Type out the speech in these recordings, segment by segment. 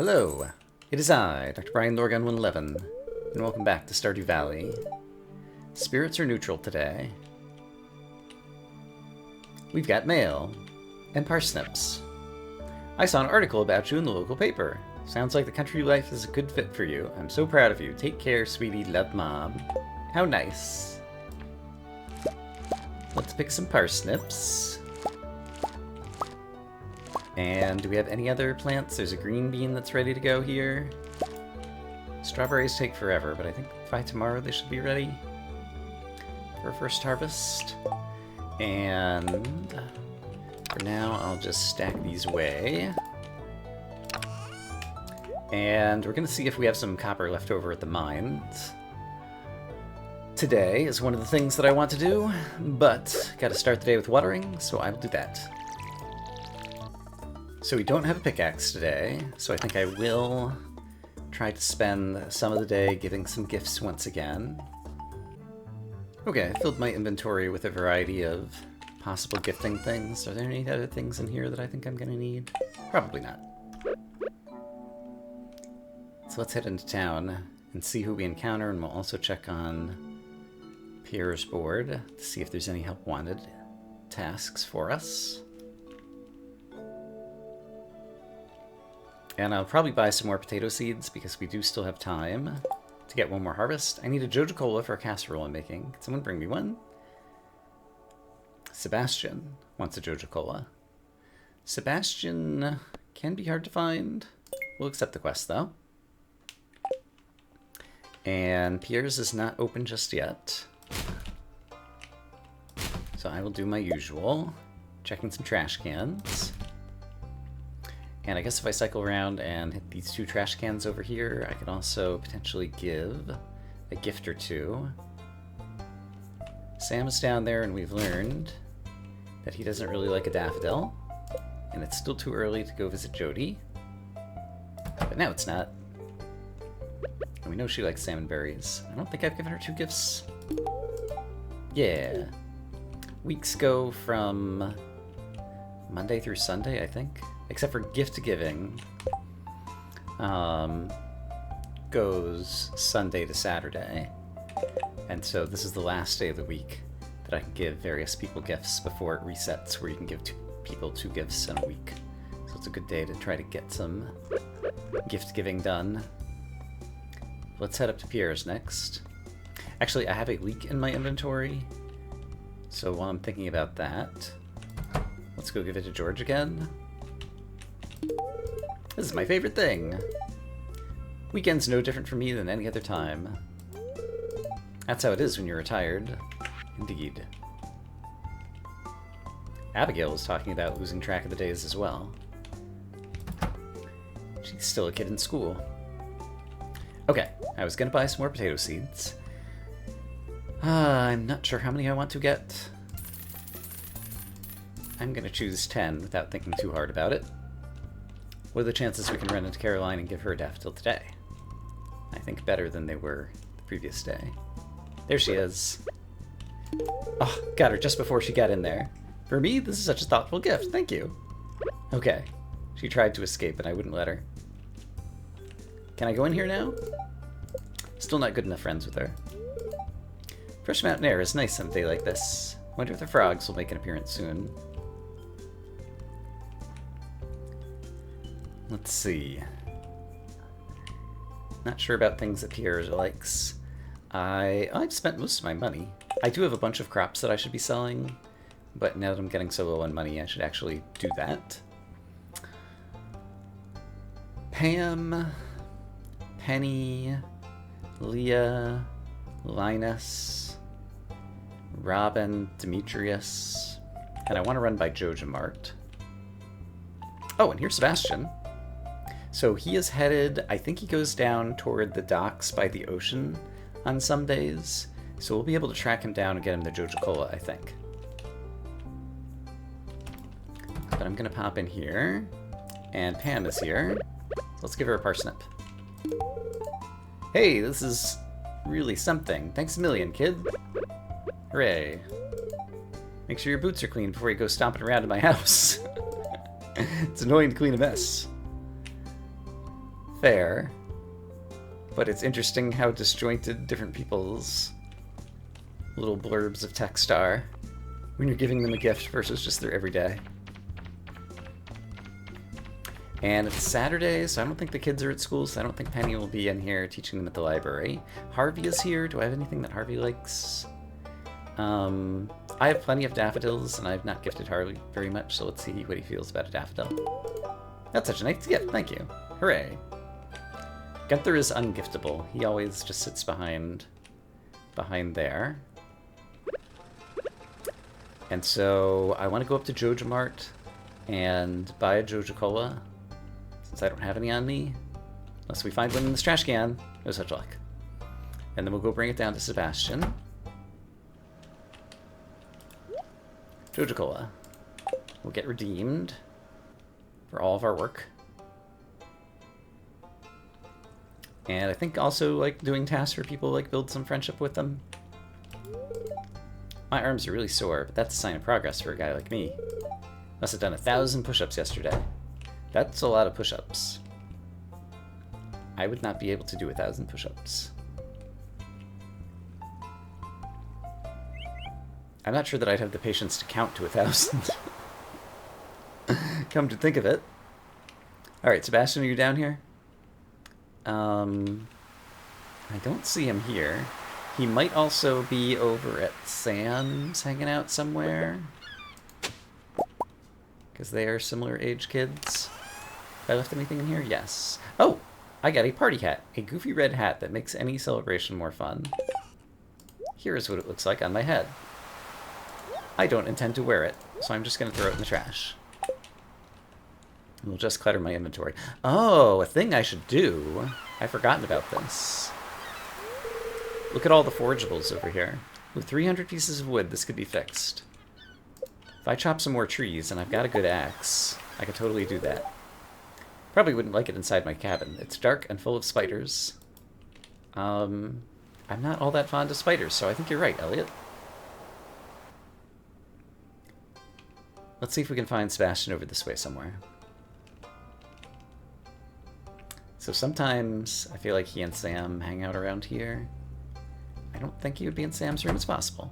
Hello, it is I, Dr. Brian Lorgan 111, and welcome back to Stardew Valley. Spirits are neutral today. We've got mail and parsnips. I saw an article about you in the local paper. Sounds like the country life is a good fit for you. I'm so proud of you. Take care, sweetie. Love, Mom. How nice. Let's pick some parsnips. And do we have any other plants? There's a green bean that's ready to go here. Strawberries take forever, but I think by tomorrow they should be ready for first harvest. And for now, I'll just stack these away. And we're going to see if we have some copper left over at the mines. Today is one of the things that I want to do, but got to start the day with watering, so I will do that. So we don't have a pickaxe today, so I think I will try to spend some of the day giving some gifts once again. Okay, I filled my inventory with a variety of possible gifting things. Are there any other things in here that I think I'm going to need? Probably not. So let's head into town and see who we encounter, and we'll also check on Pierre's board to see if there's any help wanted tasks for us. And I'll probably buy some more potato seeds because we do still have time to get one more harvest. I need a Joja Cola for a casserole I'm making. Can someone bring me one? Sebastian wants a Joja Cola. Sebastian can be hard to find. We'll accept the quest though. And Pierre's is not open just yet. So I will do my usual, checking some trash cans. And I guess if I cycle around and hit these two trash cans over here, I could also potentially give a gift or two. Sam is down there, and we've learned that he doesn't really like a daffodil. And it's still too early to go visit Jody. But now it's not. And we know she likes salmon berries. I don't think I've given her two gifts. Yeah. Weeks go from Monday through Sunday, I think. Except for gift giving, goes Sunday to Saturday. And so this is the last day of the week that I can give various people gifts before it resets, where you can give people two gifts in a week. So it's a good day to try to get some gift giving done. Let's head up to Pierre's next. Actually, I have a leek in my inventory, so while I'm thinking about that, let's go give it to George again. This is my favorite thing. Weekend's no different for me than any other time. That's how it is when you're retired. Indeed. Abigail was talking about losing track of the days as well. She's still a kid in school. Okay, I was gonna buy some more potato seeds. I'm not sure how many I want to get. I'm gonna choose 10 without thinking too hard about it. What are the chances we can run into Caroline and give her a daffodil today? I think better than they were the previous day. There she is. Oh, got her just before she got in there. For me, this is such a thoughtful gift. Thank you. Okay. She tried to escape and I wouldn't let her. Can I go in here now? Still not good enough friends with her. Fresh mountain air is nice on a day like this. Wonder if the frogs will make an appearance soon. Let's see. Not sure about things that Pierre likes. I've spent most of my money. I do have a bunch of crops that I should be selling, but now that I'm getting so low on money, I should actually do that. Pam, Penny, Leah, Linus, Robin, Demetrius, and I want to run by Joja Mart. Oh, and here's Sebastian. So he is headed, I think he goes down toward the docks by the ocean on some days. So we'll be able to track him down and get him the Joja Cola, I think. But I'm going to pop in here. And Pam is here. Let's give her a parsnip. Hey, this is really something. Thanks a million, kid. Hooray. Make sure your boots are clean before you go stomping around in my house. It's annoying to clean a mess. fair. But it's interesting how disjointed different people's little blurbs of text are when you're giving them a gift versus just their everyday. And it's Saturday, so I don't think the kids are at school, so I don't think Penny will be in here teaching them at the library. Harvey is here. Do I have anything that Harvey likes? I have plenty of daffodils, and I've not gifted Harvey very much, so let's see what he feels about a daffodil. That's such a nice gift, thank you. Hooray. Gunther is ungiftable. He always just sits behind there. And so I want to go up to Joja Mart and buy a Joja Cola, since I don't have any on me. Unless we find one in this trash can. No such luck. And then we'll go bring it down to Sebastian. Joja Cola will get redeemed for all of our work. And I think also, like, doing tasks for people, like, build some friendship with them. My arms are really sore, but that's a sign of progress for a guy like me. Must have done 1,000 push-ups yesterday. That's a lot of push-ups. I would not be able to do 1,000 push-ups. I'm not sure that I'd have the patience to count to 1,000. Come to think of it. Alright, Sebastian, are you down here? I don't see him here. He might also be over at Sam's hanging out somewhere. Because they are similar age kids. Have I left anything in here? Yes. Oh! I got a party hat. A goofy red hat that makes any celebration more fun. Here is what it looks like on my head. I don't intend to wear it, so I'm just going to throw it in the trash. We'll just clutter my inventory. Oh, a thing I should do. I've forgotten about this. Look at all the forageables over here. With 300 pieces of wood, this could be fixed. If I chop some more trees and I've got a good axe, I could totally do that. Probably wouldn't like it inside my cabin. It's dark and full of spiders. I'm not all that fond of spiders, so I think you're right, Elliot. Let's see if we can find Sebastian over this way somewhere. So sometimes I feel like he and Sam hang out around here. I don't think he would be in Sam's room as possible.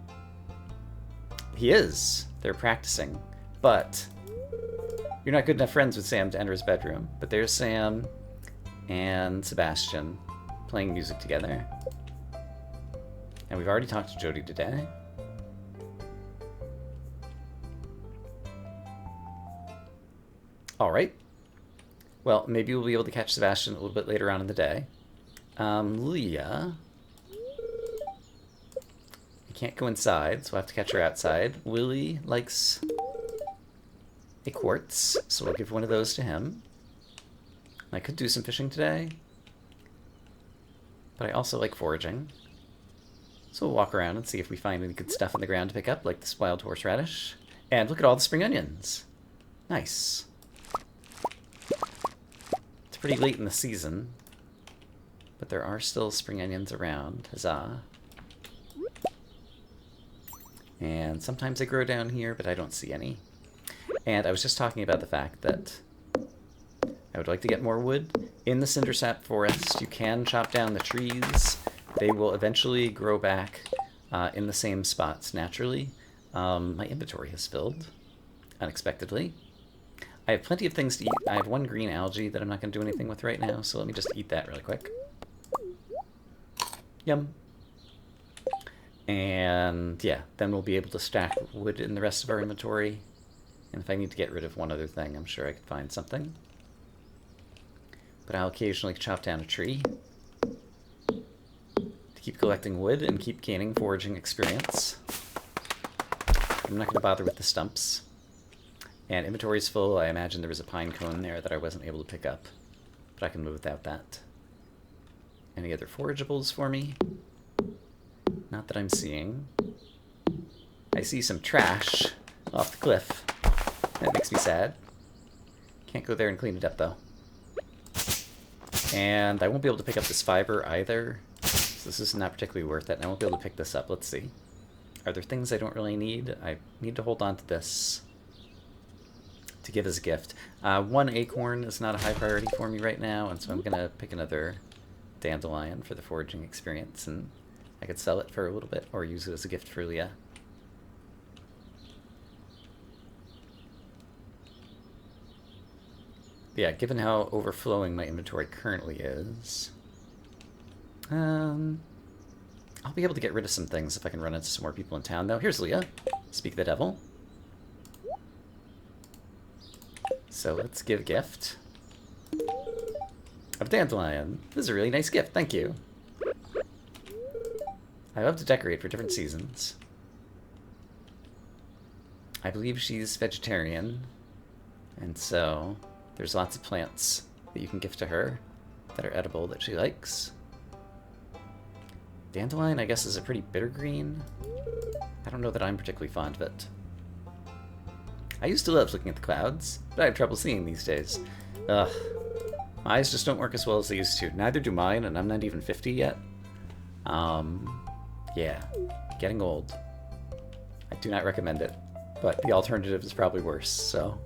He is. They're practicing. But you're not good enough friends with Sam to enter his bedroom. But there's Sam and Sebastian playing music together. And we've already talked to Jody today. Alright. Well, maybe we'll be able to catch Sebastian a little bit later on in the day. Leah. I can't go inside, so we'll have to catch her outside. Willie likes a quartz, so we'll give one of those to him. I could do some fishing today, but I also like foraging. So we'll walk around and see if we find any good stuff on the ground to pick up, like this wild horseradish. And look at all the spring onions. Nice. It's pretty late in the season, but there are still spring onions around. Huzzah. And sometimes they grow down here, but I don't see any. And I was just talking about the fact that I would like to get more wood. In the cindersap forest, you can chop down the trees. They will eventually grow back in the same spots naturally. My inventory has filled unexpectedly. I have plenty of things to eat. I have one green algae that I'm not going to do anything with right now, so let me just eat that really quick. Yum. And yeah, then we'll be able to stack wood in the rest of our inventory. And if I need to get rid of one other thing, I'm sure I could find something. But I'll occasionally chop down a tree to keep collecting wood and keep gaining foraging experience. I'm not going to bother with the stumps. And inventory's full. I imagine there was a pine cone there that I wasn't able to pick up, but I can move without that. Any other forageables for me? Not that I'm seeing. I see some trash off the cliff. That makes me sad. Can't go there and clean it up, though. And I won't be able to pick up this fiber either. So this is not particularly worth it, and I won't be able to pick this up. Let's see. Are there things I don't really need? I need to hold on to this to give as a gift. 1 acorn is not a high priority for me right now, and so I'm gonna pick another dandelion for the foraging experience, and I could sell it for a little bit or use it as a gift for Leah. But yeah, given how overflowing my inventory currently is, I'll be able to get rid of some things if I can run into some more people in town, though. Here's Leah. Speak the devil. So let's give a gift of dandelion. This is a really nice gift, thank you. I love to decorate for different seasons. I believe she's vegetarian, and so there's lots of plants that you can gift to her that are edible that she likes. Dandelion, I guess, is a pretty bitter green. I don't know that I'm particularly fond of it. I used to love looking at the clouds, but I have trouble seeing these days. Ugh. My eyes just don't work as well as they used to. Neither do mine, and I'm not even 50 yet. Yeah. Getting old. I do not recommend it, but the alternative is probably worse, so...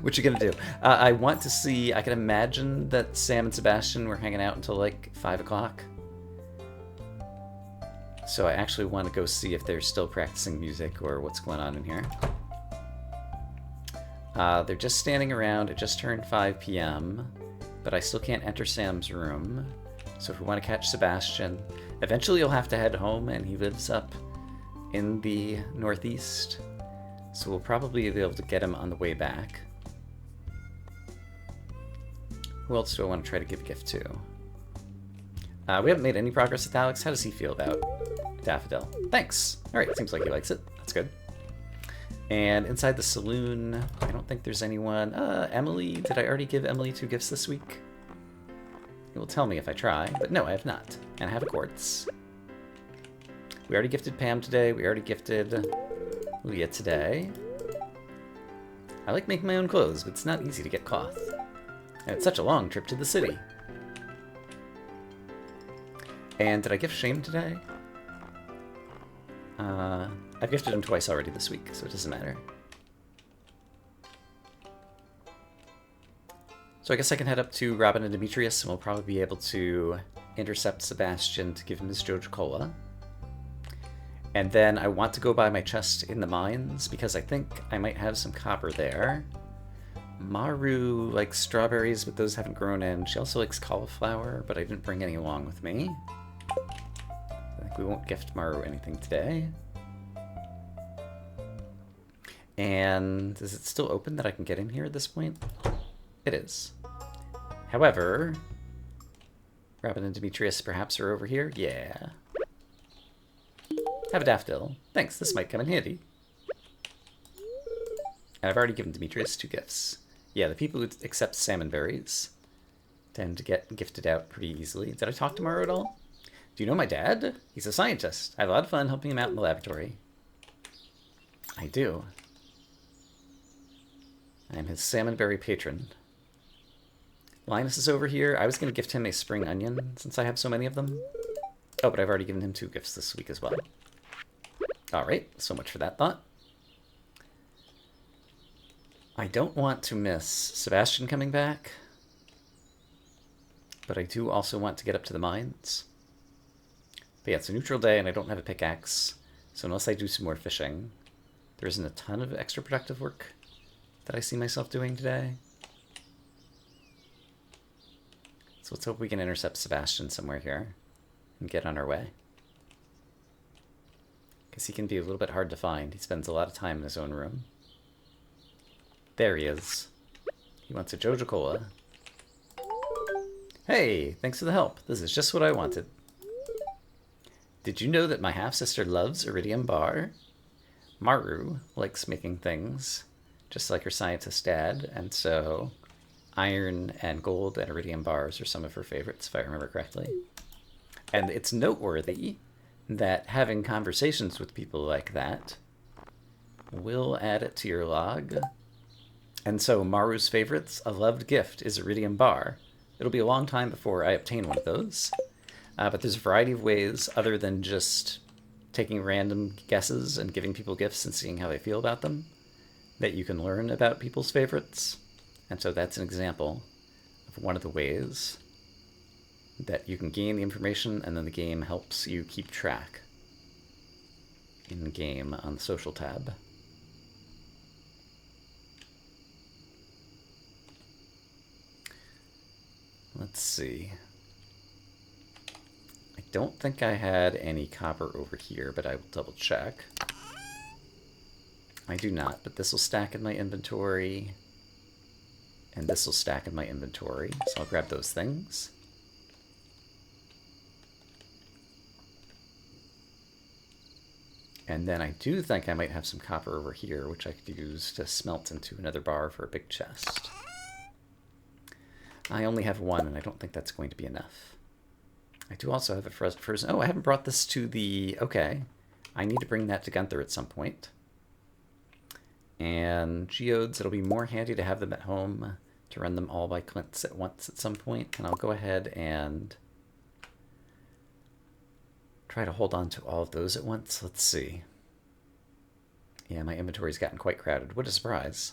What you gonna do? I want to see... I can imagine that Sam and Sebastian were hanging out until, like, 5 o'clock. So I actually want to go see if they're still practicing music or what's going on in here. They're just standing around. It just turned 5 p.m., but I still can't enter Sam's room. So if we want to catch Sebastian, eventually you'll have to head home, and he lives up in the northeast. So we'll probably be able to get him on the way back. Who else do I want to try to give a gift to? We haven't made any progress with Alex. How does he feel about Daffodil? Thanks! Alright, seems like he likes it. That's good. And inside the saloon, I don't think there's anyone. Emily, did I already give Emily 2 gifts this week? It will tell me if I try, but no, I have not. And I have a quartz. We already gifted Pam today. We already gifted Leah today. I like making my own clothes, but it's not easy to get cloth. And it's such a long trip to the city. And did I gift Shane today? I've gifted him twice already this week, so it doesn't matter. So I guess I can head up to Robin and Demetrius, and we'll probably be able to intercept Sebastian to give him his Joja Cola. And then I want to go buy my chest in the mines, because I think I might have some copper there. Maru likes strawberries, but those haven't grown in. She also likes cauliflower, but I didn't bring any along with me. I think we won't gift Maru anything today. And is it still open that I can get in here at this point? It is. However, Robin and Demetrius perhaps are over here? Yeah. Have a daffodil. Thanks, this might come in handy. And I've already given Demetrius 2 gifts. Yeah, the people who accept salmon berries tend to get gifted out pretty easily. Did I talk to Maru at all? Do you know my dad? He's a scientist. I have a lot of fun helping him out in the laboratory. I do. I am his salmonberry patron. Linus is over here. I was going to gift him a spring onion since I have so many of them. Oh, but I've already given him 2 gifts this week as well. Alright, so much for that thought. I don't want to miss Sebastian coming back, but I do also want to get up to the mines. But yeah, it's a neutral day and I don't have a pickaxe, so unless I do some more fishing, there isn't a ton of extra productive work that I see myself doing today. So let's hope we can intercept Sebastian somewhere here and get on our way. Because he can be a little bit hard to find. He spends a lot of time in his own room. There he is. He wants a Joja Cola. Hey, thanks for the help. This is just what I wanted. Did you know that my half-sister loves iridium bar? Maru likes making things, just like her scientist dad, and so iron and gold and iridium bars are some of her favorites, if I remember correctly. And it's noteworthy that having conversations with people like that will add it to your log. And so Maru's favorites, a loved gift, is iridium bar. It'll be a long time before I obtain one of those. But there's a variety of ways other than just taking random guesses and giving people gifts and seeing how they feel about them that you can learn about people's favorites. And so that's an example of one of the ways that you can gain the information, and then the game helps you keep track in game on the social tab. Let's see. I don't think I had any copper over here, but I will double check. I do not, but this will stack in my inventory, and this will stack in my inventory, so I'll grab those things. And then I do think I might have some copper over here, which I could use to smelt into another bar for a big chest. I only have one, and I don't think that's going to be enough. I do also have a frozen... Oh, I haven't brought this to the... Okay. I need to bring that to Gunther at some point. And geodes, it'll be more handy to have them at home to run them all by Clint's at once at some point. And I'll go ahead and try to hold on to all of those at once. Let's see. Yeah, my inventory's gotten quite crowded. What a surprise.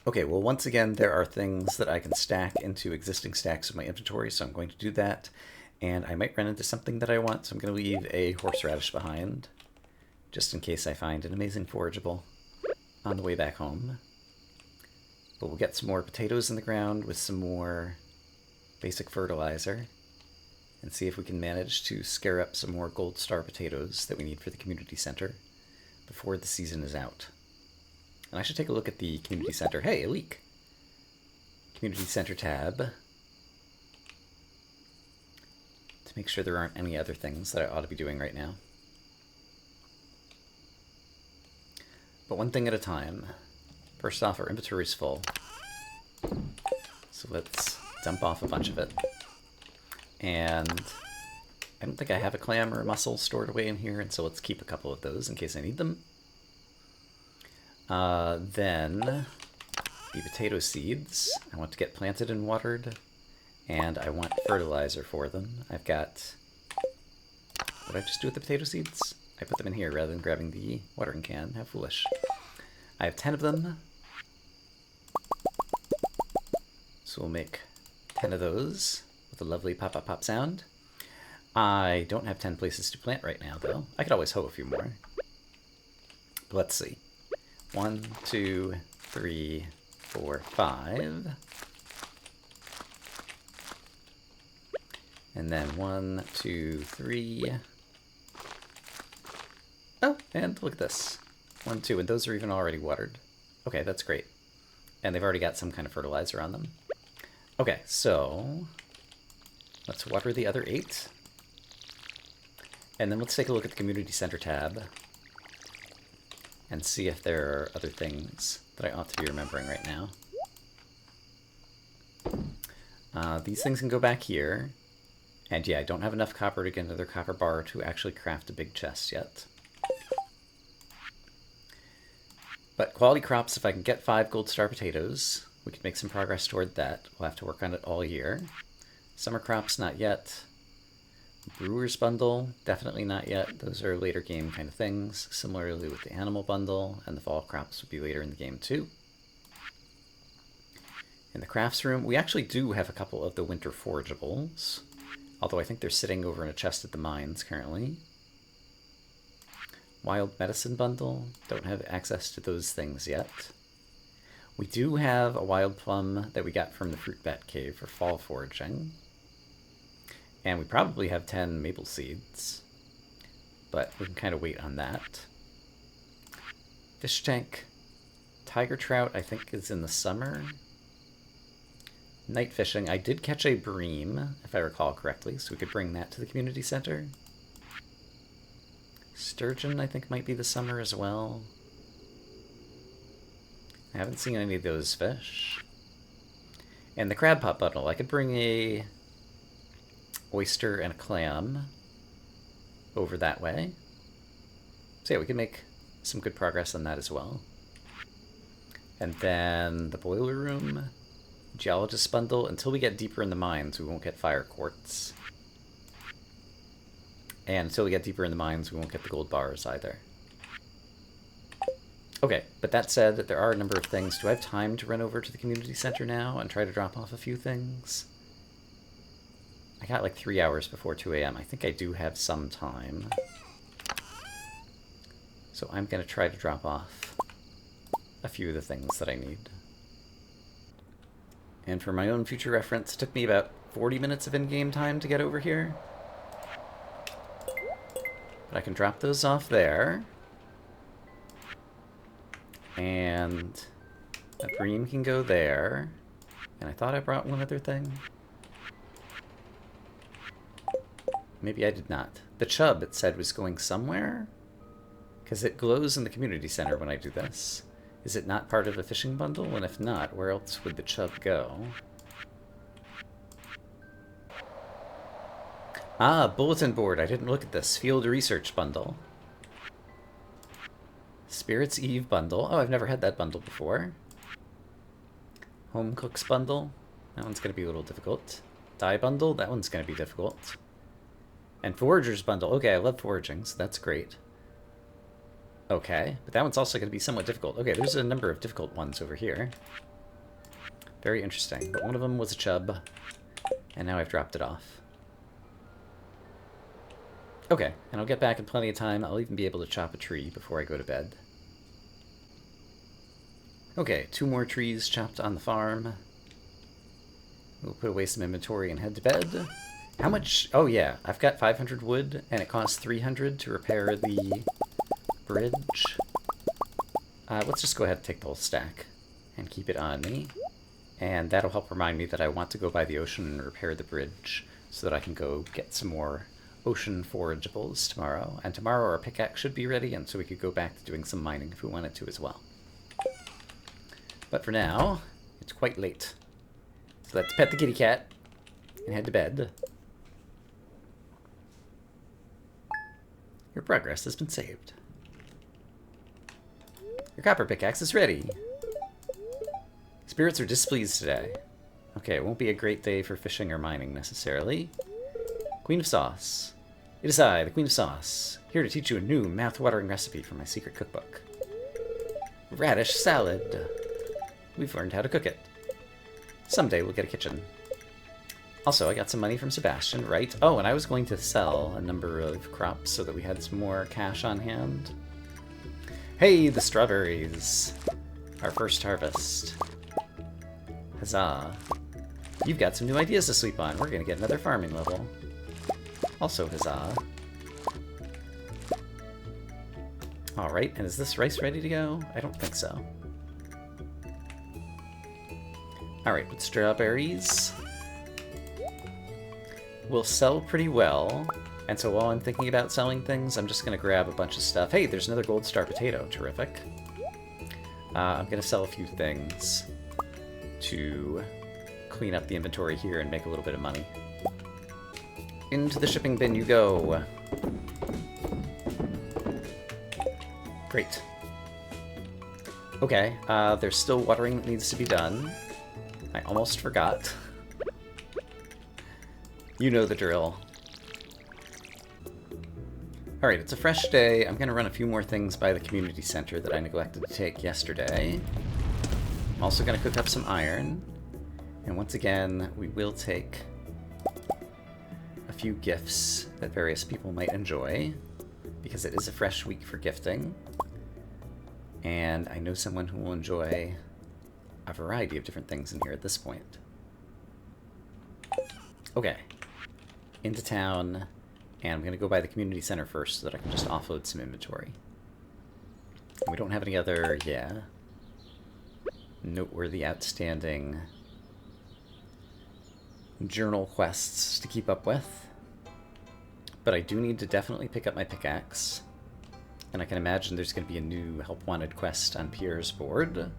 Okay, well, once again, there are things that I can stack into existing stacks of my inventory, so I'm going to do that. And I might run into something that I want, so I'm going to leave a horseradish behind, just in case I find an amazing forageable on the way back home. But we'll get some more potatoes in the ground with some more basic fertilizer, and see if we can manage to scare up some more gold star potatoes that we need for the community center before the season is out. And I should take a look at the community center. Hey, a leak! Community center tab. To make sure there aren't any other things that I ought to be doing right now. But one thing at a time. First off, our inventory's full. So let's dump off a bunch of it. And I don't think I have a clam or a mussel stored away in here, and so let's keep a couple of those in case I need them. Then the potato seeds I want to get planted and watered, and I want fertilizer for them. I've got... What did I just do with the potato seeds? I put them in here rather than grabbing the watering can. How foolish. I have 10 of them. So we'll make 10 of those with a lovely pop-pop-pop sound. I don't have 10 places to plant right now, though. I could always hoe a few more. But let's see. 1, 2, 3, 4, 5. And then 1, 2, 3. Oh, and look at this. 1, 2, and those are even already watered. Okay, that's great. And they've already got some kind of fertilizer on them. Okay, so let's water the other 8. And then let's take a look at the community center tab and see if there are other things that I ought to be remembering right now. These things can go back here. And yeah, I don't have enough copper to get another copper bar to actually craft a big chest yet. But quality crops, if I can get 5 gold star potatoes, we can make some progress toward that. We'll have to work on it all year. Summer crops, not yet. Brewer's bundle, definitely not yet. Those are later game kind of things. Similarly with the animal bundle, and the fall crops would be later in the game too. In the crafts room, we actually do have a couple of the winter forageables, although I think they're sitting over in a chest at the mines currently. Wild medicine bundle, don't have access to those things yet. We do have a wild plum that we got from the fruit bat cave for fall foraging. And we probably have 10 maple seeds, but we can kind of wait on that. Fish tank. Tiger trout, I think, is in the summer. Night fishing. I did catch a bream, if I recall correctly, so we could bring that to the community center. Sturgeon, I think, might be the summer as well. I haven't seen any of those fish. And the crab pot bundle. I could bring a oyster and a clam over that way. So yeah, we can make some good progress on that as well. And then the boiler room, geologist bundle. Until we get deeper in the mines, we won't get fire quartz. And until we get deeper in the mines, we won't get the gold bars either. Okay, but that said, there are a number of things. Do I have time to run over to the community center now and try to drop off a few things? I got like 3 hours before 2 a.m. I think I do have some time. So I'm going to try to drop off a few of the things that I need. And for my own future reference, it took me about 40 minutes of in-game time to get over here. But I can drop those off there. And a bream can go there. And I thought I brought one other thing. Maybe I did not. The chub, it said, was going somewhere? Because it glows in the community center when I do this. Is it not part of a fishing bundle? And if not, where else would the chub go? Ah, bulletin board. I didn't look at this. Field research bundle. Spirits Eve bundle. Oh, I've never had that bundle before. Home Cooks bundle. That one's going to be a little difficult. Dye bundle. That one's going to be difficult. And Foragers bundle. Okay, I love foraging, so that's great. Okay, but that one's also going to be somewhat difficult. Okay, there's a number of difficult ones over here. Very interesting. But one of them was a chub, and now I've dropped it off. Okay, and I'll get back in plenty of time. I'll even be able to chop a tree before I go to bed. Okay, 2 more trees chopped on the farm. We'll put away some inventory and head to bed. How much? Oh yeah, I've got 500 wood, and it costs 300 to repair the bridge. Let's just go ahead and take the whole stack and keep it on me. And that'll help remind me that I want to go by the ocean and repair the bridge so that I can go get some more ocean forageables tomorrow. And tomorrow our pickaxe should be ready, and so we could go back to doing some mining if we wanted to as well. But for now, it's quite late. So let's pet the kitty cat and head to bed. Your progress has been saved. Your copper pickaxe is ready. Spirits are displeased today. Okay, it won't be a great day for fishing or mining necessarily. Queen of Sauce. It is I, the Queen of Sauce, here to teach you a new mouth-watering recipe from my secret cookbook. Radish salad. We've learned how to cook it. Someday we'll get a kitchen. Also, I got some money from Sebastian, right? Oh, and I was going to sell a number of crops so that we had some more cash on hand. Hey, the strawberries! Our first harvest. Huzzah. You've got some new ideas to sleep on. We're gonna get another farming level. Also huzzah. Alright, and is this rice ready to go? I don't think so. Alright, with strawberries will sell pretty well, and so while I'm thinking about selling things, I'm just going to grab a bunch of stuff. Hey, there's another gold star potato. Terrific. I'm going to sell a few things to clean up the inventory here and make a little bit of money. Into the shipping bin you go. Great. Okay, there's still watering that needs to be done. I almost forgot. You know the drill. Alright, it's a fresh day. I'm going to run a few more things by the community center that I neglected to take yesterday. I'm also going to cook up some iron. And once again, we will take a few gifts that various people might enjoy, because it is a fresh week for gifting. And I know someone who will enjoy a variety of different things in here at this point. Okay. Into town, and I'm going to go by the community center first so that I can just offload some inventory. We don't have any other, noteworthy, outstanding journal quests to keep up with. But I do need to definitely pick up my pickaxe, and I can imagine there's going to be a new Help Wanted quest on Pierre's board.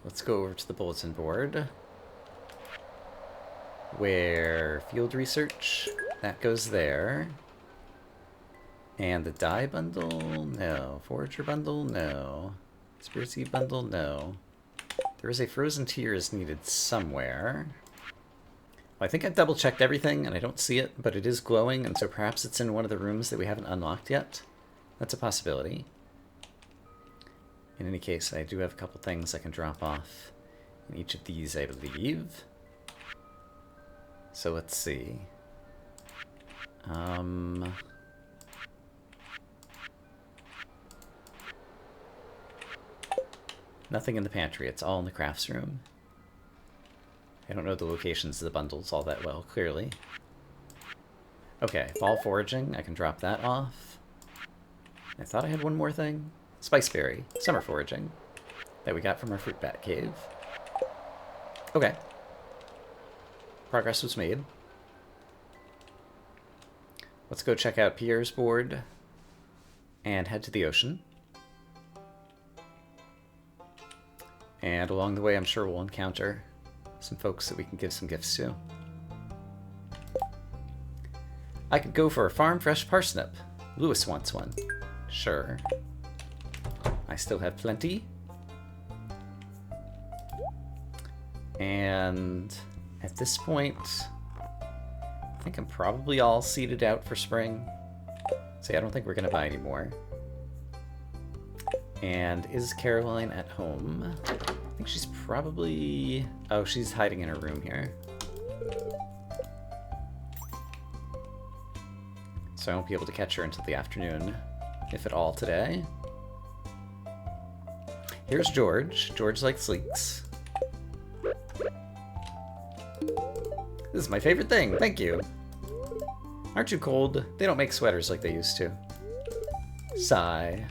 Let's go over to the bulletin board, where field research, that goes there. And the dye bundle, no. Forager bundle, no. Spirit seed bundle, no. There is a frozen tear is needed somewhere. I think I've double-checked everything, and I don't see it, but it is glowing, and so perhaps it's in one of the rooms that we haven't unlocked yet. That's a possibility. In any case, I do have a couple things I can drop off in each of these, I believe. So let's see. Nothing in the pantry. It's all in the crafts room. I don't know the locations of the bundles all that well, clearly. Okay, fall foraging. I can drop that off. I thought I had one more thing. Spiceberry. Summer foraging. That we got from our fruit bat cave. Okay. Progress was made. Let's go check out Pierre's board and head to the ocean. And along the way, I'm sure we'll encounter some folks that we can give some gifts to. I could go for a farm fresh parsnip. Lewis wants one. Sure. I still have plenty. And at this point, I think I'm probably all seeded out for spring. So yeah, I don't think we're going to buy any more. And is Caroline at home? I think she's probably... Oh, she's hiding in her room here. So I won't be able to catch her until the afternoon, if at all today. Here's George. George likes leeks. This is my favorite thing. Thank you. Aren't you cold? They don't make sweaters like they used to. Sigh.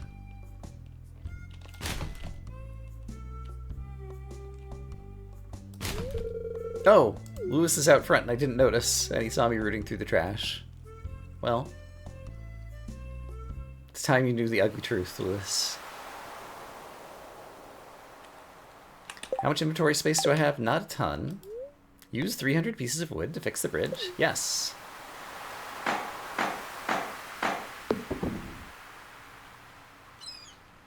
Oh, Lewis is out front and I didn't notice, and he saw me rooting through the trash. Well, it's time you knew the ugly truth, Lewis. How much inventory space do I have? Not a ton. Use 300 pieces of wood to fix the bridge. Yes.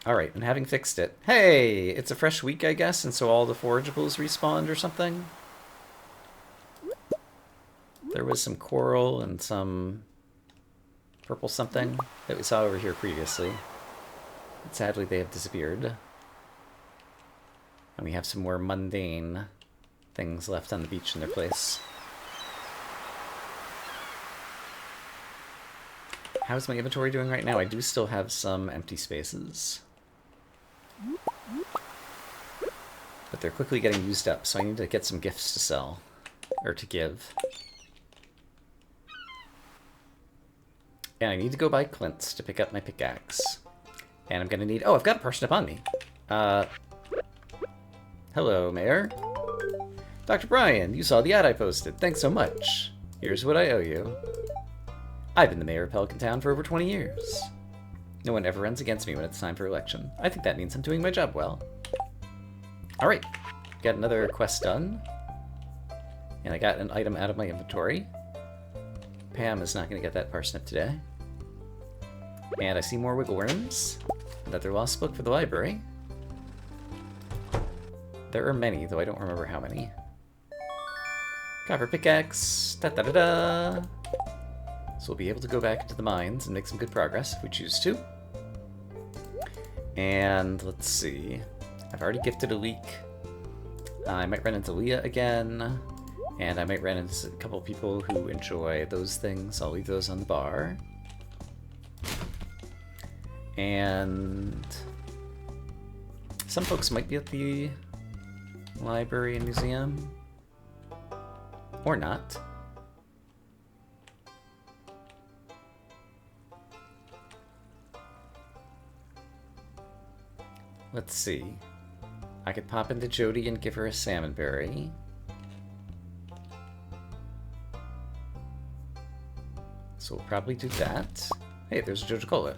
Alright, and having fixed it... Hey! It's a fresh week, I guess, and so all the forageables respawned or something? There was some coral and some purple something that we saw over here previously. But sadly, they have disappeared. And we have some more mundane things left on the beach in their place. How's my inventory doing right now? I do still have some empty spaces. But they're quickly getting used up, so I need to get some gifts to sell. Or to give. And I need to go buy Clint's to pick up my pickaxe. And I'm gonna need... Oh, I've got a parsnip on me. Hello, Mayor. Dr. Brian, you saw the ad I posted. Thanks so much. Here's what I owe you. I've been the mayor of Pelican Town for over 20 years. No one ever runs against me when it's time for election. I think that means I'm doing my job well. Alright, got another quest done. And I got an item out of my inventory. Pam is not going to get that parsnip today. And I see more wiggle worms. Another lost book for the library. There are many, though I don't remember how many. Copper pickaxe. Da-da-da-da. So we'll be able to go back into the mines and make some good progress if we choose to. And let's see. I've already gifted a leek. I might run into Leah again. And I might run into a couple people who enjoy those things. I'll leave those on the bar. And some folks might be at the library and museum. Or not. Let's see. I could pop into Jody and give her a salmon berry. So we'll probably do that. Hey, there's a Joja Cola.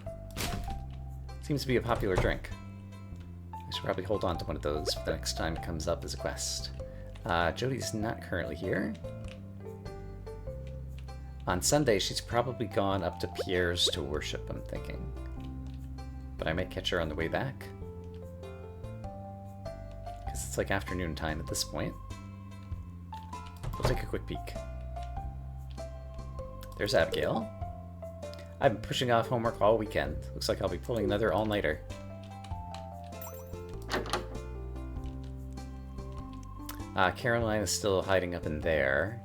Seems to be a popular drink. I should probably hold on to one of those for the next time it comes up as a quest. Jody's not currently here. On Sunday, she's probably gone up to Pierre's to worship, I'm thinking. But I might catch her on the way back. Because it's like afternoon time at this point. We'll take a quick peek. There's Abigail. I've been pushing off homework all weekend. Looks like I'll be pulling another all-nighter. Caroline is still hiding up in there.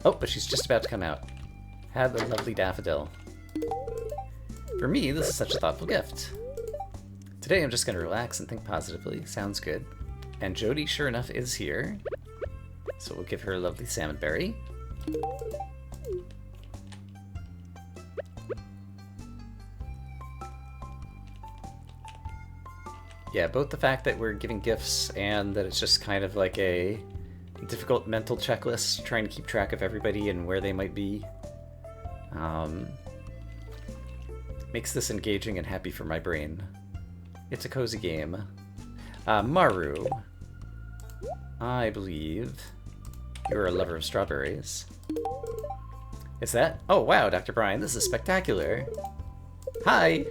Oh, but she's just about to come out. Have a lovely daffodil. For me, this is such a thoughtful gift. Today I'm just going to relax and think positively. Sounds good. And Jody, sure enough, is here. So we'll give her a lovely salmon berry. Yeah, both the fact that we're giving gifts and that it's just kind of like a difficult mental checklist trying to keep track of everybody and where they might be makes this engaging and happy for my brain. It's a cozy game. Maru, I believe you're a lover of strawberries. Is that? Oh wow, Dr. Brian, this is spectacular. Hi! Do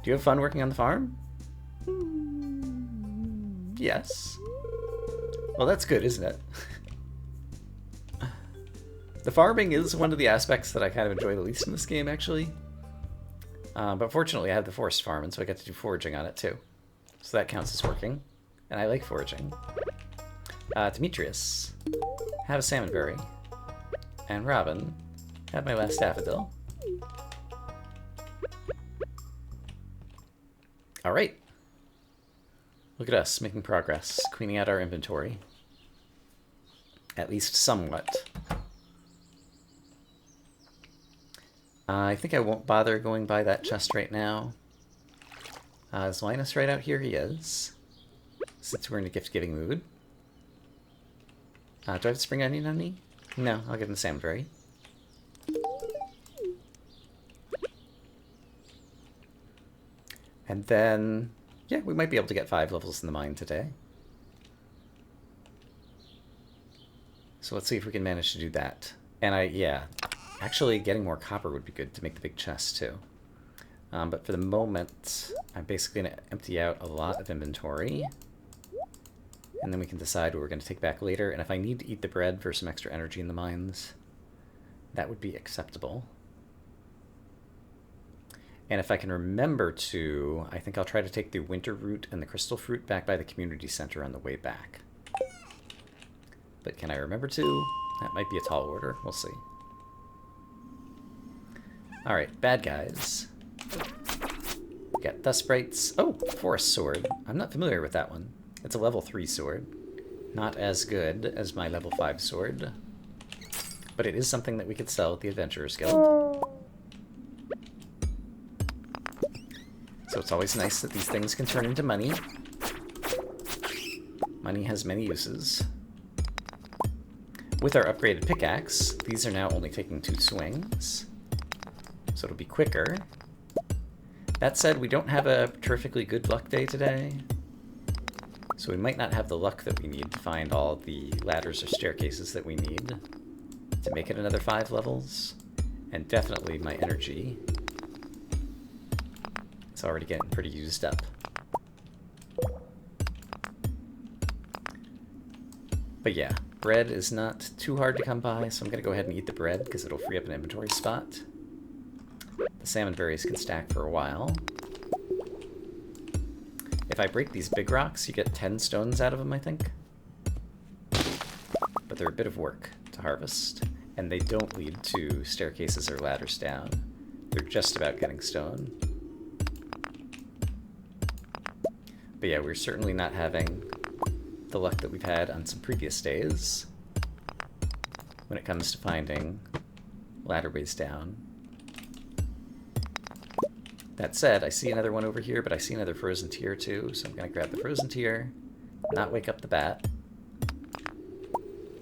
you have fun working on the farm? Yes. Well, that's good, isn't it? The farming is one of the aspects that I kind of enjoy the least in this game, actually. But fortunately, I have the forest farm, and so I get to do foraging on it, too. So that counts as working. And I like foraging. Demetrius, have a salmon berry. And Robin, have my last daffodil. Alright. Look at us, making progress, cleaning out our inventory. At least somewhat. I think I won't bother going by that chest right now. Is Linus right out here? He is. Since we're in a gift-giving mood. Do I have spring onion on me? No, I'll give him the salmon berry. And then, yeah, we might be able to get 5 levels in the mine today. So let's see if we can manage to do that. And yeah, actually getting more copper would be good to make the big chest too. But for the moment, I'm basically going to empty out a lot of inventory. And then we can decide what we're going to take back later. And if I need to eat the bread for some extra energy in the mines, that would be acceptable. And if I can remember to, I think I'll try to take the winter root and the crystal fruit back by the community center on the way back. But can I remember to? That might be a tall order. We'll see. Alright, bad guys. We got Dust Sprites. Oh, Forest Sword. I'm not familiar with that one. It's a level 3 sword. Not as good as my level 5 sword. But it is something that we could sell at the Adventurers Guild. So it's always nice that these things can turn into money. Money has many uses. With our upgraded pickaxe, these are now only taking 2 swings. So it'll be quicker. That said, we don't have a terrifically good luck day today. So we might not have the luck that we need to find all the ladders or staircases that we need to make it another 5 levels. And definitely my energy. It's already getting pretty used up. But yeah, bread is not too hard to come by, so I'm going to go ahead and eat the bread because it'll free up an inventory spot. The salmon berries can stack for a while. If I break these big rocks, you get 10 stones out of them, I think. But they're a bit of work to harvest, and they don't lead to staircases or ladders down. They're just about getting stone. But yeah, we're certainly not having the luck that we've had on some previous days when it comes to finding ladderways down. That said, I see another one over here, but I see another frozen tier too, so I'm going to grab the frozen tier, not wake up the bat,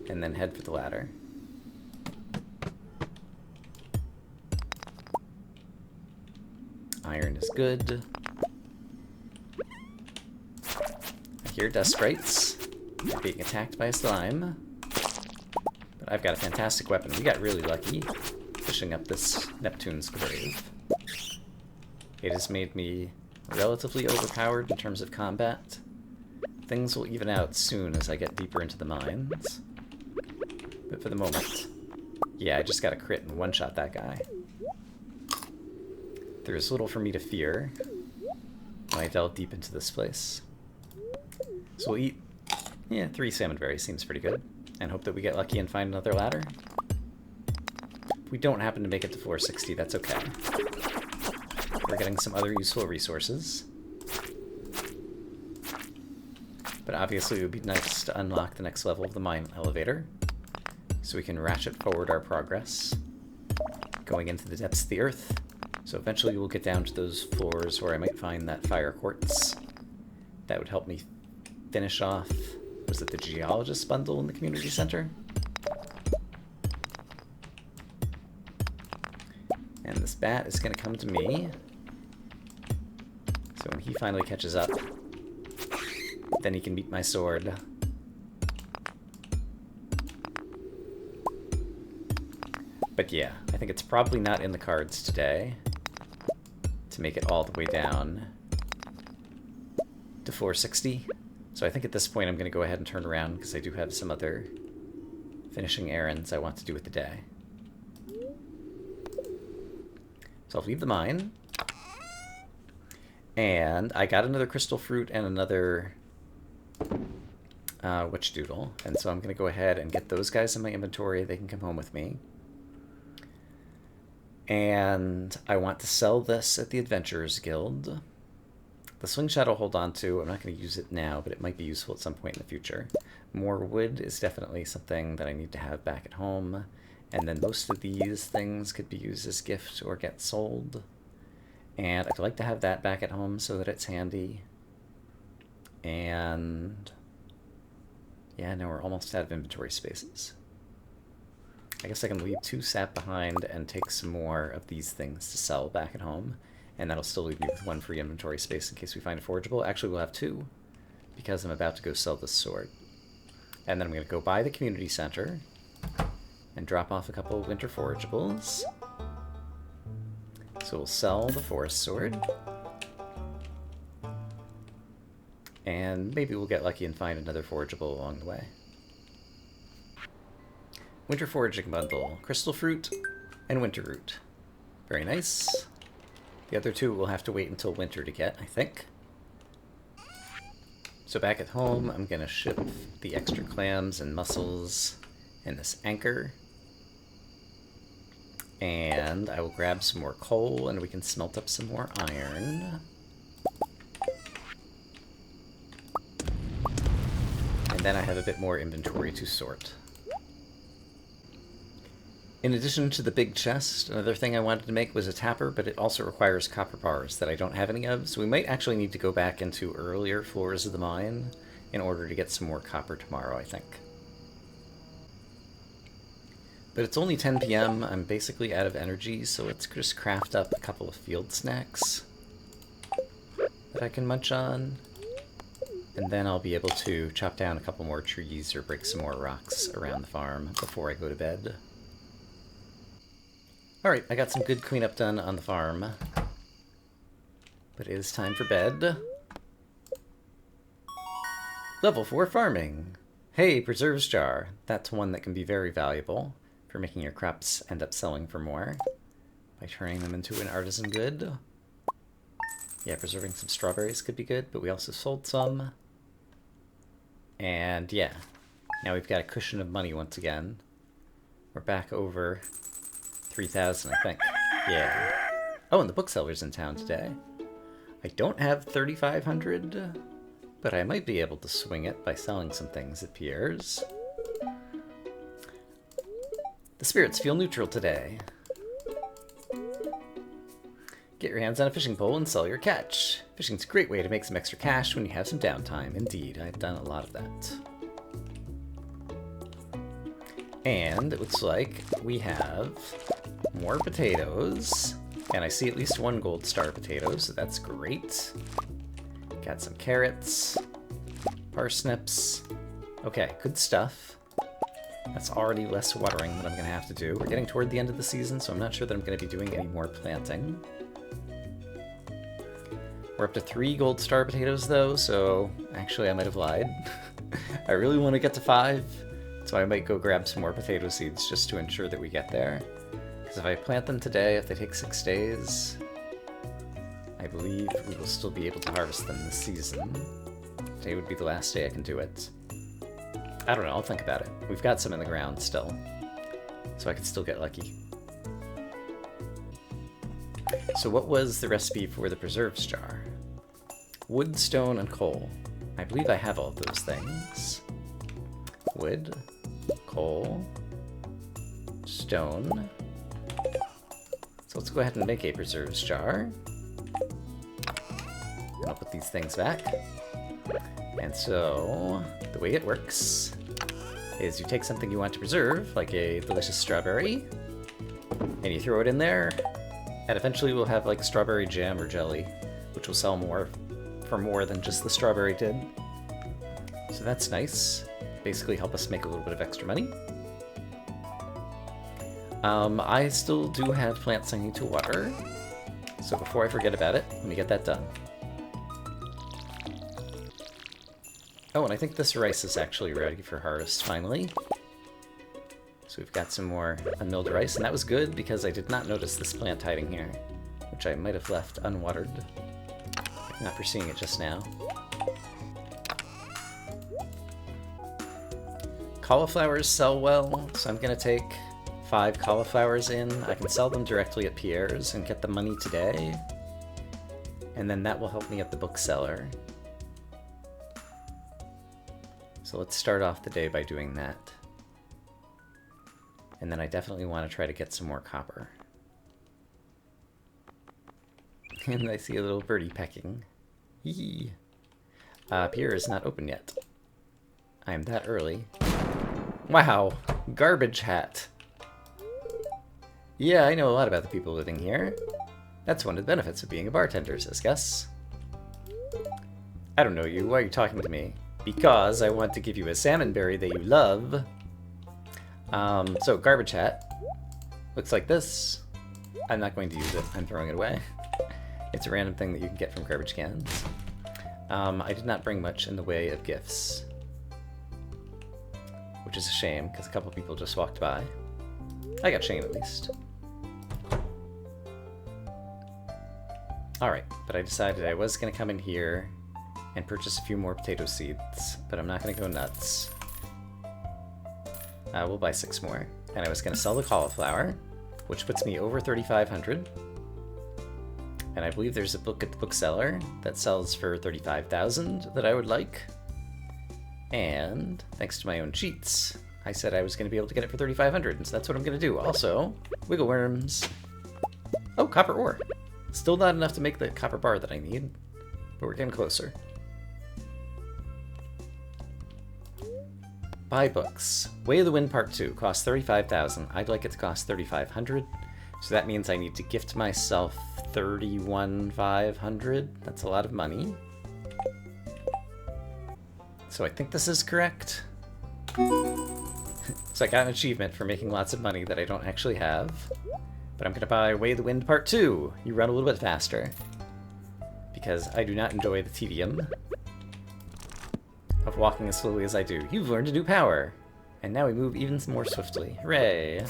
and then head for the ladder. Iron is good. I hear Dust Sprites. They're being attacked by a slime. But I've got a fantastic weapon. We got really lucky fishing up this Neptune's grave. It has made me relatively overpowered in terms of combat. Things will even out soon as I get deeper into the mines. But for the moment, Yeah, I just got a crit and one-shot that guy. There's little for me to fear when I delve deep into this place. So we'll eat, 3 salmon berries seems pretty good. And hope that we get lucky and find another ladder. If we don't happen to make it to floor 60, that's okay. We're getting some other useful resources. But obviously it would be nice to unlock the next level of the mine elevator, so we can ratchet forward our progress, going into the depths of the earth. So eventually we'll get down to those floors where I might find that fire quartz. That would help me finish off, was it the geologist bundle in the community center? And this bat is going to come to me. So when he finally catches up, then he can beat my sword. But yeah, I think it's probably not in the cards today to make it all the way down to floor 60. So I think at this point I'm going to go ahead and turn around because I do have some other finishing errands I want to do with the day. So I'll leave the mine. And I got another crystal fruit and another witch doodle. And so I'm going to go ahead and get those guys in my inventory. They can come home with me. And I want to sell this at the Adventurers Guild. The slingshot I'll hold on to. I'm not going to use it now, but it might be useful at some point in the future. More wood is definitely something that I need to have back at home. And then most of these things could be used as gift or get sold. And I'd like to have that back at home so that it's handy. And yeah, now we're almost out of inventory spaces. I guess I can leave 2 sap behind and take some more of these things to sell back at home. And that'll still leave me with 1 free inventory space in case we find a forageable. Actually, we'll have 2 because I'm about to go sell this sword. And then I'm going to go by the community center and drop off a couple of winter forageables. So we'll sell the forest sword. And maybe we'll get lucky and find another forageable along the way. Winter foraging bundle, crystal fruit and winter root. Very nice. The other 2 will have to wait until winter to get, I think. So back at home, I'm going to ship the extra clams and mussels and this anchor. And I will grab some more coal and we can smelt up some more iron. And then I have a bit more inventory to sort. In addition to the big chest, another thing I wanted to make was a tapper, but it also requires copper bars that I don't have any of, so we might actually need to go back into earlier floors of the mine in order to get some more copper tomorrow, I think. But it's only 10 p.m., I'm basically out of energy, so let's just craft up a couple of field snacks that I can munch on. And then I'll be able to chop down a couple more trees or break some more rocks around the farm before I go to bed. Alright, I got some good cleanup done on the farm. But it is time for bed. Level 4 farming! Hey, preserves jar. That's one that can be very valuable for making your crops end up selling for more by turning them into an artisan good. Yeah, preserving some strawberries could be good, but we also sold some. And yeah, now we've got a cushion of money once again. We're back over 3,000, I think. Yeah. Oh, and the bookseller's in town today. I don't have 3,500, but I might be able to swing it by selling some things at Pierre's. The spirits feel neutral today. Get your hands on a fishing pole and sell your catch. Fishing's a great way to make some extra cash when you have some downtime. Indeed, I've done a lot of that. And it looks like we have more potatoes. And I see at least 1 gold star potato, so that's great. Got some carrots, parsnips. Okay, good stuff. That's already less watering than I'm going to have to do. We're getting toward the end of the season, so I'm not sure that I'm going to be doing any more planting. We're up to 3 gold star potatoes, though, so actually I might have lied. I really want to get to 5. So I might go grab some more potato seeds just to ensure that we get there. Because if I plant them today, if they take 6 days, I believe we will still be able to harvest them this season. Today would be the last day I can do it. I don't know, I'll think about it. We've got some in the ground still, so I could still get lucky. So what was the recipe for the preserves jar? Wood, stone, and coal. I believe I have all of those things. Wood, coal, stone. So let's go ahead and make a preserves jar. And I'll put these things back. And so, the way it works is you take something you want to preserve, like a delicious strawberry, and you throw it in there, and eventually we'll have like strawberry jam or jelly, which will sell more for more than just the strawberry did. So that's nice. Basically help us make a little bit of extra money. I still do have plants I need to water, so before I forget about it, let me get that done. Oh, and I think this rice is actually ready for harvest, finally. So we've got some more unmilled rice, and that was good because I did not notice this plant hiding here, which I might have left unwatered. Not foreseeing it just now. Cauliflowers sell well, so I'm gonna take 5 cauliflowers in. I can sell them directly at Pierre's and get the money today, and then that will help me at the bookseller. So let's start off the day by doing that. And then I definitely want to try to get some more copper. And I see a little birdie pecking. Yee. Pierre is not open yet. I am that early. Wow! Garbage hat! Yeah, I know a lot about the people living here. That's one of the benefits of being a bartender, says Gus. I don't know you. Why are you talking to me? Because I want to give you a salmon berry that you love. So garbage hat. Looks like this. I'm not going to use it. I'm throwing it away. It's a random thing that you can get from garbage cans. I did not bring much in the way of gifts. Which is a shame, because a couple people just walked by. I got Shane at least. Alright, but I decided I was going to come in here and purchase a few more potato seeds, but I'm not going to go nuts. We'll buy 6 more. And I was going to sell the cauliflower, which puts me over 3,500. And I believe there's a book at the bookseller that sells for 35,000 that I would like. And thanks to my own cheats, I said I was going to be able to get it for 3,500, and so that's what I'm going to do. Also, wiggle worms. Oh, copper ore. Still not enough to make the copper bar that I need, but we're getting closer. Buy books. Way of the Wind Part 2 costs 35,000. I'd like it to cost 3,500. So that means I need to gift myself 31,500. That's a lot of money. So I think this is correct. So I got an achievement for making lots of money that I don't actually have. But I'm gonna buy Way of the Wind Part 2. You run a little bit faster. Because I do not enjoy the tedium of walking as slowly as I do. You've learned a new power! And now we move even more swiftly. Hooray!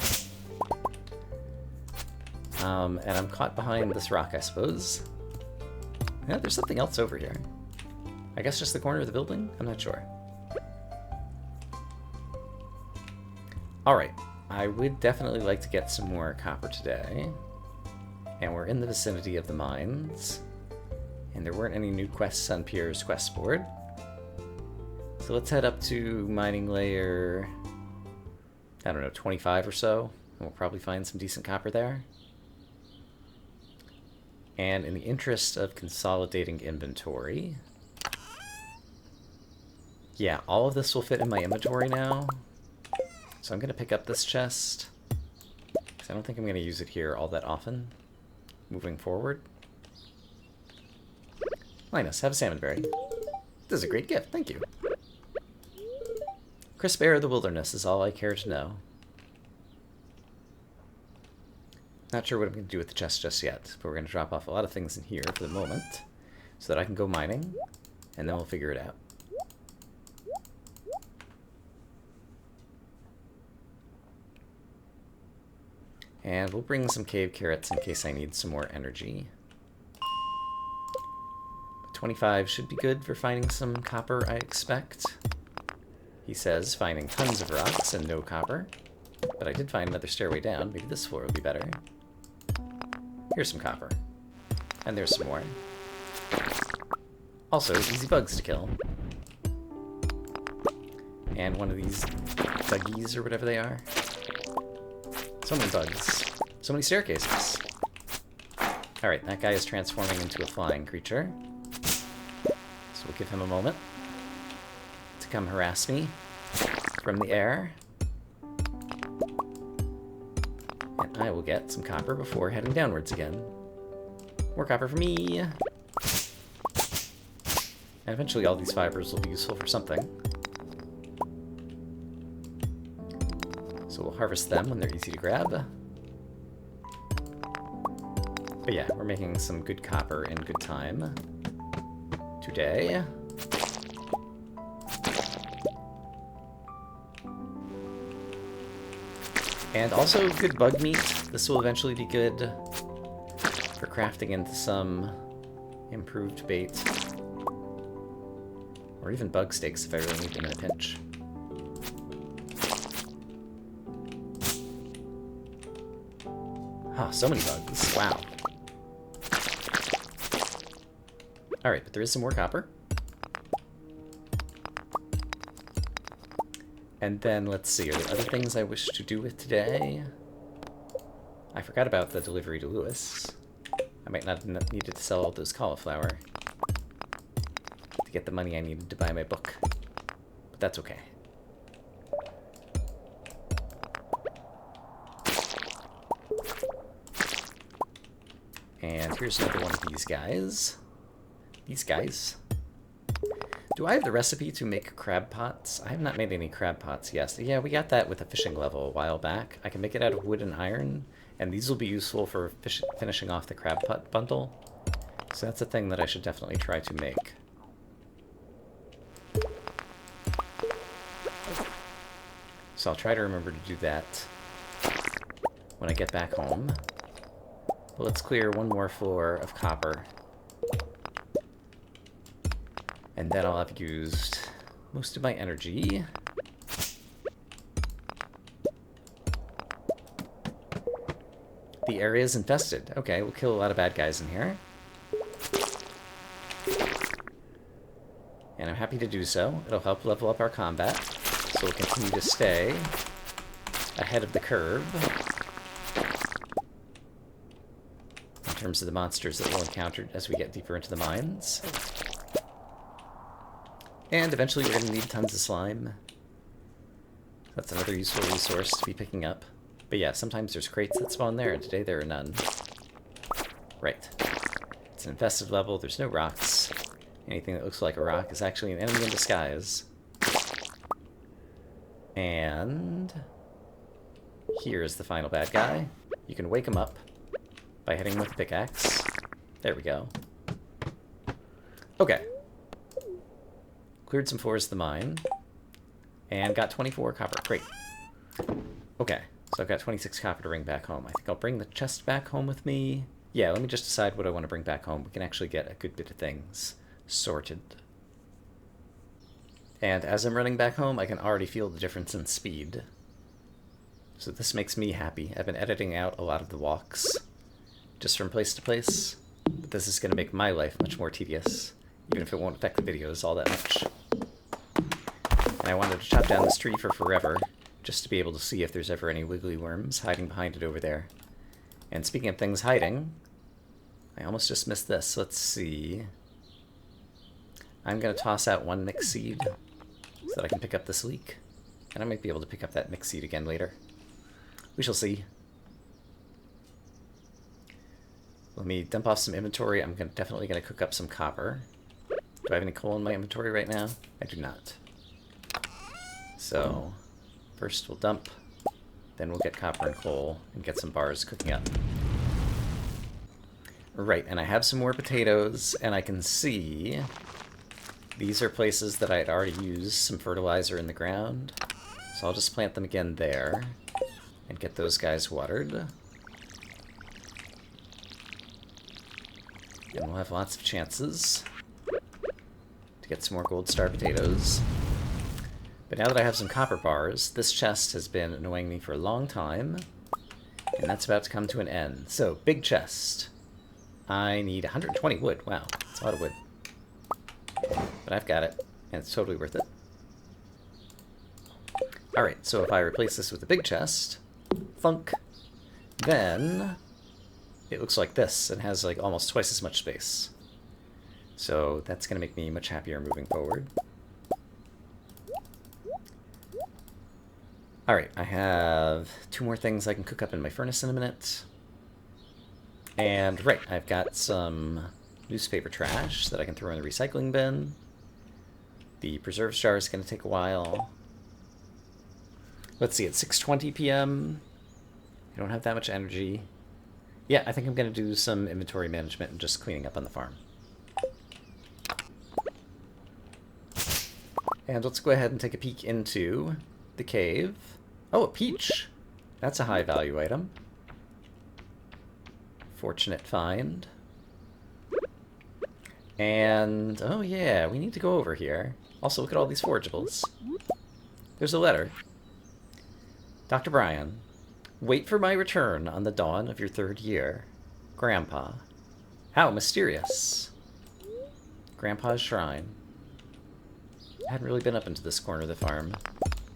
And I'm caught behind this rock, I suppose. Yeah, there's something else over here. I guess just the corner of the building? I'm not sure. Alright, I would definitely like to get some more copper today. And we're in the vicinity of the mines. And there weren't any new quests on Pierre's quest board. So let's head up to mining layer, I don't know, 25 or so. And we'll probably find some decent copper there. And in the interest of consolidating inventory, yeah, all of this will fit in my inventory now. So I'm going to pick up this chest, because I don't think I'm going to use it here all that often, moving forward. Linus, have a salmon berry. This is a great gift, thank you. Crisp air of the wilderness is all I care to know. Not sure what I'm going to do with the chest just yet, but we're going to drop off a lot of things in here for the moment, so that I can go mining, and then we'll figure it out. And we'll bring some cave carrots in case I need some more energy. 25 should be good for finding some copper, I expect. He says finding tons of rocks and no copper. But I did find another stairway down. Maybe this floor will be better. Here's some copper. And there's some more. Also, easy bugs to kill. And one of these buggies, or whatever they are. So many bugs. So many staircases. Alright, that guy is transforming into a flying creature. So we'll give him a moment to come harass me from the air. And I will get some copper before heading downwards again. More copper for me! And eventually all these fibers will be useful for something. So we'll harvest them when they're easy to grab. But yeah, we're making some good copper in good time today. And also good bug meat. This will eventually be good for crafting into some improved bait. Or even bug steaks if I really need them in a pinch. Ah, so many bugs. Wow. Alright, but there is some more copper. And then, let's see, are there other things I wish to do with today? I forgot about the delivery to Lewis. I might not have needed to sell all those cauliflower to get the money I needed to buy my book. But that's okay. And here's another one of these guys. These guys. Do I have the recipe to make crab pots? I have not made any crab pots yet. Yeah, we got that with a fishing level a while back. I can make it out of wood and iron, and these will be useful for finishing off the crab pot bundle. So that's a thing that I should definitely try to make. So I'll try to remember to do that when I get back home. But let's clear one more floor of copper. And then I'll have used most of my energy. The area is infested. Okay, we'll kill a lot of bad guys in here. And I'm happy to do so. It'll help level up our combat. So we'll continue to stay ahead of the curve in terms of the monsters that we'll encounter as we get deeper into the mines. And eventually we're going to need tons of slime. That's another useful resource to be picking up. But yeah, sometimes there's crates that spawn there, and today there are none. Right. It's an infested level, there's no rocks. Anything that looks like a rock is actually an enemy in disguise. And here's the final bad guy. You can wake him up by hitting him with a pickaxe. There we go. Okay. Cleared some floors of the mine, and got 24 copper. Great. Okay, so I've got 26 copper to bring back home. I think I'll bring the chest back home with me. Yeah, let me just decide what I want to bring back home. We can actually get a good bit of things sorted. And as I'm running back home, I can already feel the difference in speed. So this makes me happy. I've been editing out a lot of the walks, just from place to place. But this is going to make my life much more tedious, even if it won't affect the videos all that much. And I wanted to chop down this tree for forever, just to be able to see if there's ever any wiggly worms hiding behind it over there. And speaking of things hiding, I almost just missed this. Let's see. I'm going to toss out one mixed seed so that I can pick up this leek. And I might be able to pick up that mixed seed again later. We shall see. Let me dump off some inventory. I'm definitely going to cook up some copper. Do I have any coal in my inventory right now? I do not. So, first we'll dump, then we'll get copper and coal, and get some bars cooking up. Right, and I have some more potatoes, and I can see these are places that I had already used some fertilizer in the ground. So I'll just plant them again there, and get those guys watered. And we'll have lots of chances to get some more gold star potatoes. But now that I have some copper bars, this chest has been annoying me for a long time, and that's about to come to an end. So, big chest. I need 120 wood. Wow, that's a lot of wood. But I've got it, and it's totally worth it. Alright, so if I replace this with a big chest, thunk, then it looks like this and has like almost twice as much space. So that's going to make me much happier moving forward. Alright, I have 2 more things I can cook up in my furnace in a minute. And right, I've got some newspaper trash that I can throw in the recycling bin. The preserves jar is going to take a while. Let's see, it's 6:20 p.m. I don't have that much energy. Yeah, I think I'm going to do some inventory management and just cleaning up on the farm. And let's go ahead and take a peek into the cave. Oh, a peach! That's a high value item. Fortunate find. And, oh yeah, we need to go over here. Also, look at all these forageables. There's a letter. Dr. Brian, wait for my return on the dawn of your 3rd year. Grandpa. How mysterious. Grandpa's shrine. I hadn't really been up into this corner of the farm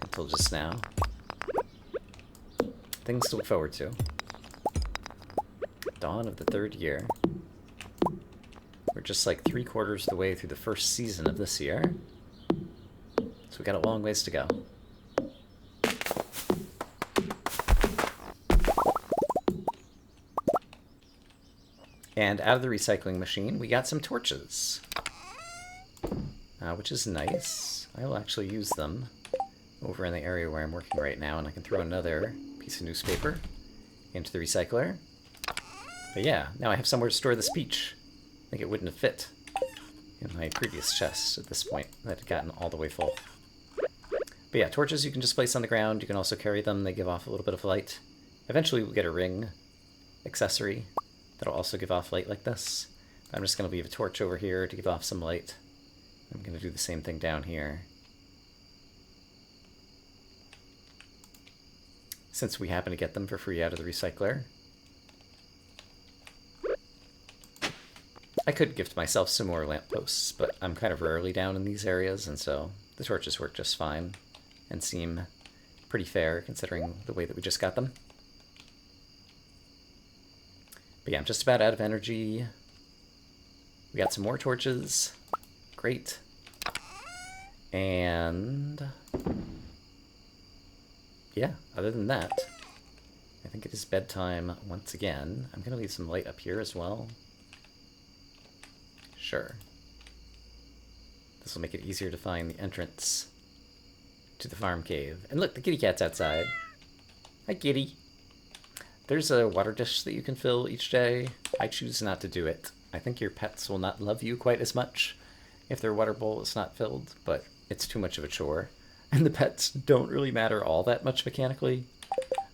until just now. Things to look forward to. Dawn of the 3rd year. We're just like 3/4 of the way through the first season of this year. So we got a long ways to go. And out of the recycling machine, we got some torches. Which is nice. I will actually use them over in the area where I'm working right now, and I can throw another piece of newspaper into the recycler. But yeah, now I have somewhere to store this peach. I think it wouldn't have fit in my previous chest at this point. That had gotten all the way full. But yeah, torches you can just place on the ground. You can also carry them. They give off a little bit of light. Eventually we'll get a ring accessory that'll also give off light like this. I'm just going to leave a torch over here to give off some light. I'm going to do the same thing down here. Since we happen to get them for free out of the recycler. I could gift myself some more lampposts, but I'm kind of rarely down in these areas, and so the torches work just fine and seem pretty fair considering the way that we just got them. But yeah, I'm just about out of energy. We got some more torches. Great. And yeah, other than that, I think it is bedtime once again. I'm going to leave some light up here as well. Sure. This will make it easier to find the entrance to the farm cave. And look, the kitty cat's outside. Hi, kitty. There's a water dish that you can fill each day. I choose not to do it. I think your pets will not love you quite as much if their water bowl is not filled, but it's too much of a chore. And the pets don't really matter all that much mechanically.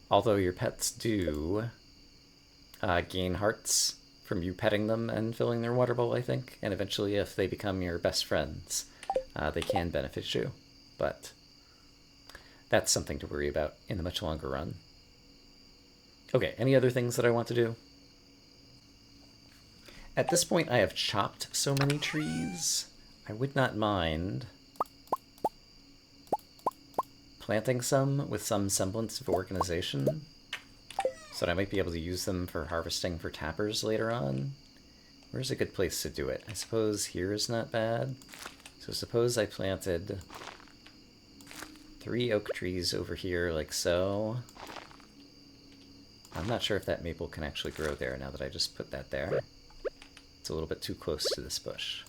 Although your pets do gain hearts from you petting them and filling their water bowl, I think. And eventually, if they become your best friends, they can benefit you. But that's something to worry about in the much longer run. Okay, any other things that I want to do? At this point, I have chopped so many trees, I would not mind planting some with some semblance of organization, so that I might be able to use them for harvesting for tappers later on. Where's a good place to do it? I suppose here is not bad. So suppose I planted 3 oak trees over here like so. I'm not sure if that maple can actually grow there now that I just put that there. It's a little bit too close to this bush.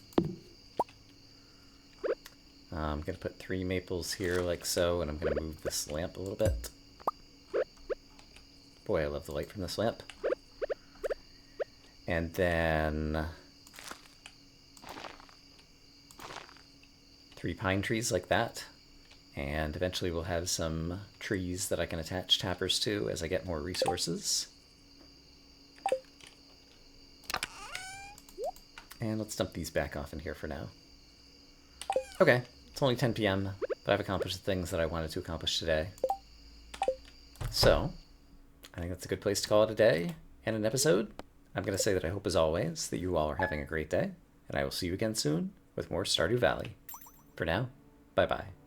I'm going to put 3 maples here like so, and I'm going to move this lamp a little bit. Boy, I love the light from this lamp. And then 3 pine trees like that. And eventually we'll have some trees that I can attach tappers to as I get more resources. And let's dump these back off in here for now. Okay, it's only 10 p.m., but I've accomplished the things that I wanted to accomplish today. So, I think that's a good place to call it a day and an episode. I'm going to say that I hope, as always, that you all are having a great day, and I will see you again soon with more Stardew Valley. For now, bye-bye.